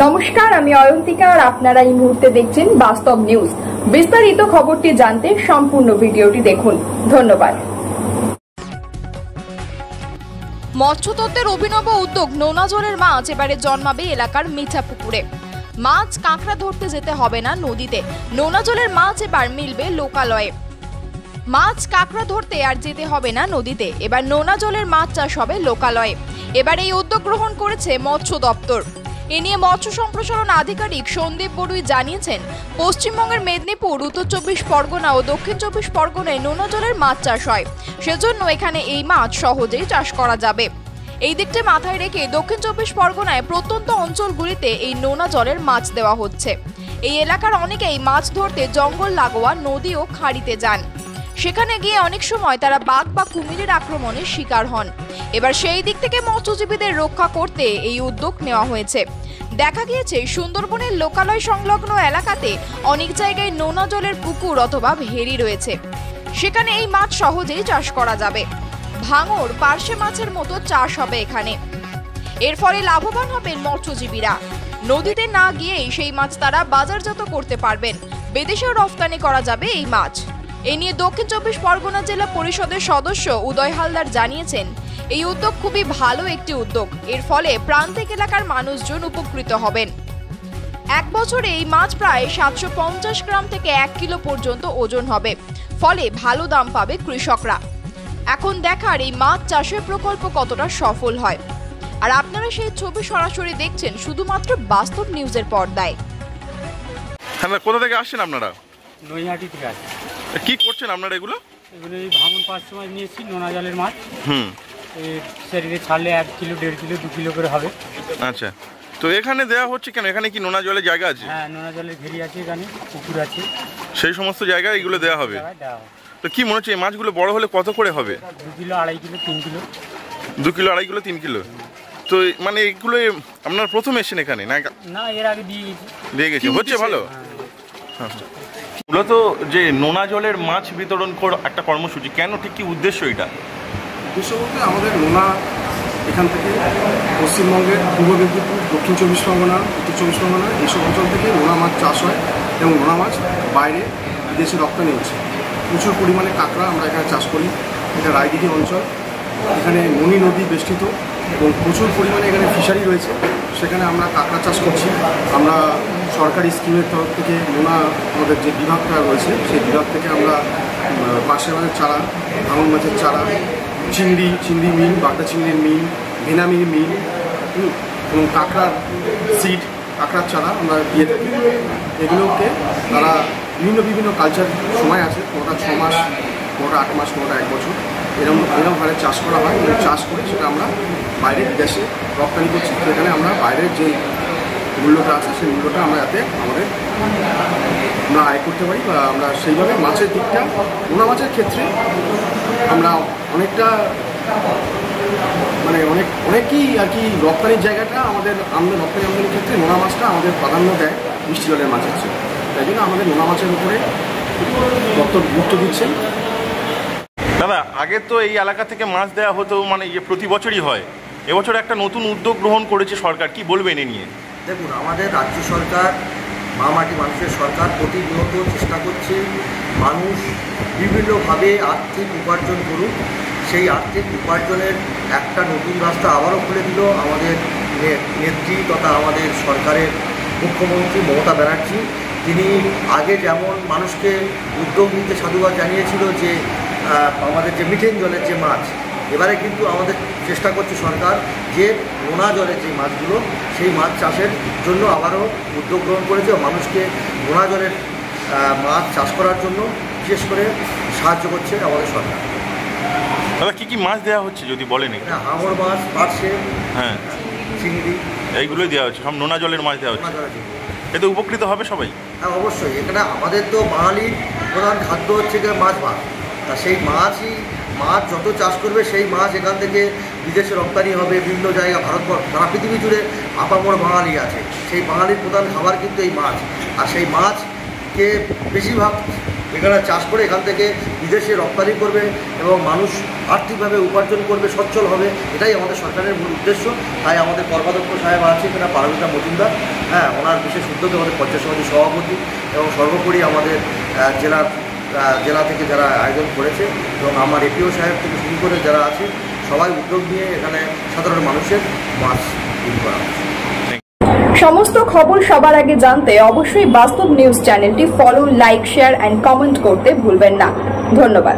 নমস্কার, আমি অয়ন্তিকা আর আপনারা এই মুহূর্তে দেখছেন বাস্তব নিউজ। বিস্তারিত খবরটি জানতে সম্পূর্ণ ভিডিওটি দেখুন। ধন্যবাদ। মৎস্যতত্ত্বের অভিনব উদ্যোগ, নোনা জলের মাছ এবারে জন্মাবে এলাকার মিঠা পুকুরে। মাছ কাঁকড়া ধরতে যেতে হবে না নদীতে, নোনা জলের মাছ এবার মিলবে লোকালয়ে। মাছ কাঁকড়া ধরতে আর যেতে হবে না নদীতে, এবার নোনা জলের মাছ চাষ হবে লোকালয়ে। এবার এই উদ্যোগ গ্রহণ করেছে মৎস্য দপ্তর। এ নিয়ে মৎস্য সম্প্রসারণ আধিকারিক সন্দীপ বড়ুই জানিয়েছেন, পশ্চিমবঙ্গের মেদিনীপুর, উত্তর 24 পরগনা ও দক্ষিণ 24 পরগনায় নোনা জলের মাছ চাষ হয়, সেজন্য এখানে এই মাছ সহজেই চাষ করা যাবে। এই দিকটি মাথায় রেখে দক্ষিণ 24 পরগনায় প্রত্যন্ত অঞ্চলগুলিতে এই নোনা জলের মাছ দেওয়া হচ্ছে। এই এলাকার অনেকেই মাছ ধরতে জঙ্গল লাগোয়া নদী ও খাড়িতে যান। সেখানে গিয়ে অনেক সময় তারা বাঘ বা কুমিরের আক্রমণের শিকার হন। এবার সেই দিক থেকে মৎস্যজীবীদের রক্ষা করতে এই উদ্যোগ নেওয়া হয়েছে। দেখা গিয়েছে, সুন্দরবনের লোকালয় সংলগ্ন এলাকাতে অনেক জায়গায় নোনা জলের পুকুর অথবা ভেরি রয়েছে, সেখানে এই মাছ সহজেই চাষ করা যাবে। ভাঙর, পার্শে মাছের মতো চাষ হবে এখানে। এর ফলে লাভবান হবেন মৎস্যজীবীরা। নদীতে না গিয়েই সেই মাছ তারা বাজারজাত করতে পারবেন, বিদেশেও রফতানি করা যাবে এই মাছ। এ নিয়ে দক্ষিণ 24 পরগনা জেলা পরিষদের সদস্য উদয় হালদার জানিয়েছেন, এই উদ্যোগ খুবই ভালো একটি উদ্যোগ। এর ফলে প্রান্তিক এলাকার মানুষজন উপকৃত হবেন। এক বছরে এই মাছ প্রায় 750 গ্রাম থেকে 1 কিলো পর্যন্ত ওজন হবে, ফলে ভালো দাম পাবে কৃষকরা। এখন দেখার এই মাছ চাষের প্রকল্প কতটা সফল হয়। আর আপনারা সেই ছবি সরাসরি দেখছেন শুধুমাত্র বাস্তব নিউজের পর্দায়। হ্যাঁ, কোথা থেকে আসছেন আপনারা? নৈহাটি থেকে আসছি। কি করছেন আপনারা এগুলো? এগুলো এই ভাঙন পাঁচ মাছ নিয়েছি, নোনা জলের মাছ। শরীরে ছাড়লে 1 কিলো, 1.5 কিলো, 2 কিলো করে হবে। আচ্ছা, তো এখানে দেওয়া হচ্ছে কেন? এখানে কি নোনা জলের জায়গা আছে? হ্যাঁ, নোনা জলের ঘেরি আছে, এখানে পুকুর আছে, সেই সমস্ত জায়গায় এগুলো দেওয়া হবে। তো কি মনে হচ্ছে এই মাছগুলো বড় হলে কত করে হবে? 2 kilo, 2.5 kilo, 3 kilo. 2 kilo, 2.5 kilo, 3 kilo. তো মানে এগুলো আপনার প্রথম এসেছেন এখানে না? না, এর আগে দিয়ে গেছি। হচ্ছে ভালো। হ্যাঁ, মূলত যে নোনা জলের মাছ বিতরণ একটা কর্মসূচি, কেন, ঠিক কি উদ্দেশ্য এটা? উদ্দেশ্য বলতে আমাদের নোনা এখান থেকে পশ্চিমবঙ্গের পূর্ব মেদিনীপুর, দক্ষিণ 24 পরগনা, উত্তর 24 পরগনা এইসব অঞ্চল থেকে নোনা মাছ চাষ হয় এবং নোনা মাছ বাইরে বিদেশে রপ্তানি হচ্ছে। প্রচুর পরিমাণে কাঁকড়া আমরা এখানে চাষ করি। এটা রায়দিঘি অঞ্চল, এখানে মণি নদী বেষ্টিত এবং প্রচুর পরিমাণে এখানে ফিশারি রয়েছে, সেখানে আমরা কাঁকড়া চাষ করছি। আমরা সরকারি স্কিমের তরফ থেকে নোনা আমাদের যে বিভাগটা রয়েছে সেই বিভাগ থেকে আমরা পার্শে মাছের চারা, ভাঙন মাছের চারা, চিংড়ি মিল, বাগদা চিংড়ির মিল, ভেনামির মিল এবং কাঁকড়ার সিড, কাঁকড়ার চারা আমরা দিয়ে থাকি। এগুলোকে তারা বিভিন্ন কালচার সময় আছে, কোনোটা 6 মাস, কোনোটা 8 মাস, কোনোটা 1 বছর, এরকম হারে চাষ করা হয় এবং চাষ করে সেটা আমরা বাইরের দেশে রপ্তানি করছি। সেখানে আমরা বাইরের যে মূল্যটা আছে সেই মূল্যটা আমরা যাতে আমরা আয় করতে পারি বা আমরা সেইভাবে মাছের দিকটা, নোনা মাছের ক্ষেত্রে আমরা অনেকটা মানে অনেকই আর কি রপ্তানির জায়গাটা আমাদের রপ্তানির ক্ষেত্রে নোনা মাছটা আমাদের প্রাধান্য দেয় মিষ্টি জলের মাছের চেয়ে। তাই জন্য আমাদের নোনা মাছের উপরে দপ্তর গুরুত্ব দিচ্ছেন। দাদা, আগে তো এই এলাকা থেকে মাছ দেওয়া হতো, মানে প্রতি বছরই হয়, এবছর একটা নতুন উদ্যোগ গ্রহণ করেছে সরকার, কি বলবেন এ নিয়ে? দেখুন, আমাদের রাজ্য সরকার, মামাটি মানুষের সরকার, প্রতিনিয়ত চেষ্টা করছে মানুষ বিভিন্নভাবে আর্থিক উপার্জন করুক। সেই আর্থিক উপার্জনের একটা নতুন রাস্তা আবারও খুলে দিল আমাদের নেত্রী তথা আমাদের সরকারের মুখ্যমন্ত্রী মমতা ব্যানার্জি। তিনি আগে যেমন মানুষকে উদ্যোগ নিতে সাধুবাদ জানিয়েছিল যে আমাদের যে মিঠেন জলের যে মাছ, এবারে কিন্তু আমাদের চেষ্টা করছে সরকার যে নোনা জলের যে মাছগুলো, সেই মাছ চাষের জন্য আবারও উদ্যোগ গ্রহণ করেছে। মানুষকে নোনা জলের মাছ চাষ করার জন্য বিশেষ করে সাহায্য করছে আমাদের সরকার। দাদা, কি মাছ দেওয়া হচ্ছে যদি বলেন? হাঙর মাছ, পার্শে, হ্যাঁ, চিংড়ি, এইগুলোই দেওয়া হচ্ছে, সব নোনা জলের মাছ দেওয়া হচ্ছে। এতে উপকৃত হবে সবাই? হ্যাঁ, অবশ্যই। এখানে আমাদের তো বাঙালির প্রধান খাদ্য হচ্ছে মাছ ভাত। তা সেই মাছ যত চাষ করবে সেই মাছ এখান থেকে বিদেশে রপ্তানি হবে বিভিন্ন জায়গা, ভারতবর্ষ, সারা পৃথিবী জুড়ে আপামর বাঙালি আছে। সেই বাঙালির প্রধান খাবার কিন্তু এই মাছ। আর সেই মাছকে বেশিরভাগ এখানে চাষ করে এখান থেকে বিদেশে রপ্তানি করবে এবং মানুষ আর্থিকভাবে উপার্জন করবে, সচ্ছল হবে। এটাই আমাদের সরকারের মূল উদ্দেশ্য। তাই আমাদের কর্মাধ্যক্ষ সাহেব আছে এখানে, পারমিতা মজুমদার, হ্যাঁ, ওনার বিশেষ উদ্যোগে আমাদের পঞ্চায়েত সমিতির সভাপতি এবং সর্বোপরি আমাদের জেলা থেকে যারা আয়োজন করেছে এবং আমার এপিও সাহেব থেকে শুরু করে যারা আছে সবাই উদ্যোগ নিয়ে এখানে সাধারণ মানুষের মাছ তৈরি করা হচ্ছে। সমস্ত খবর সবার আগে জানতে অবশ্যই বাস্তব নিউজ চ্যানেলটি follow, like, share and comment করতে ভুলবেন না। ধন্যবাদ।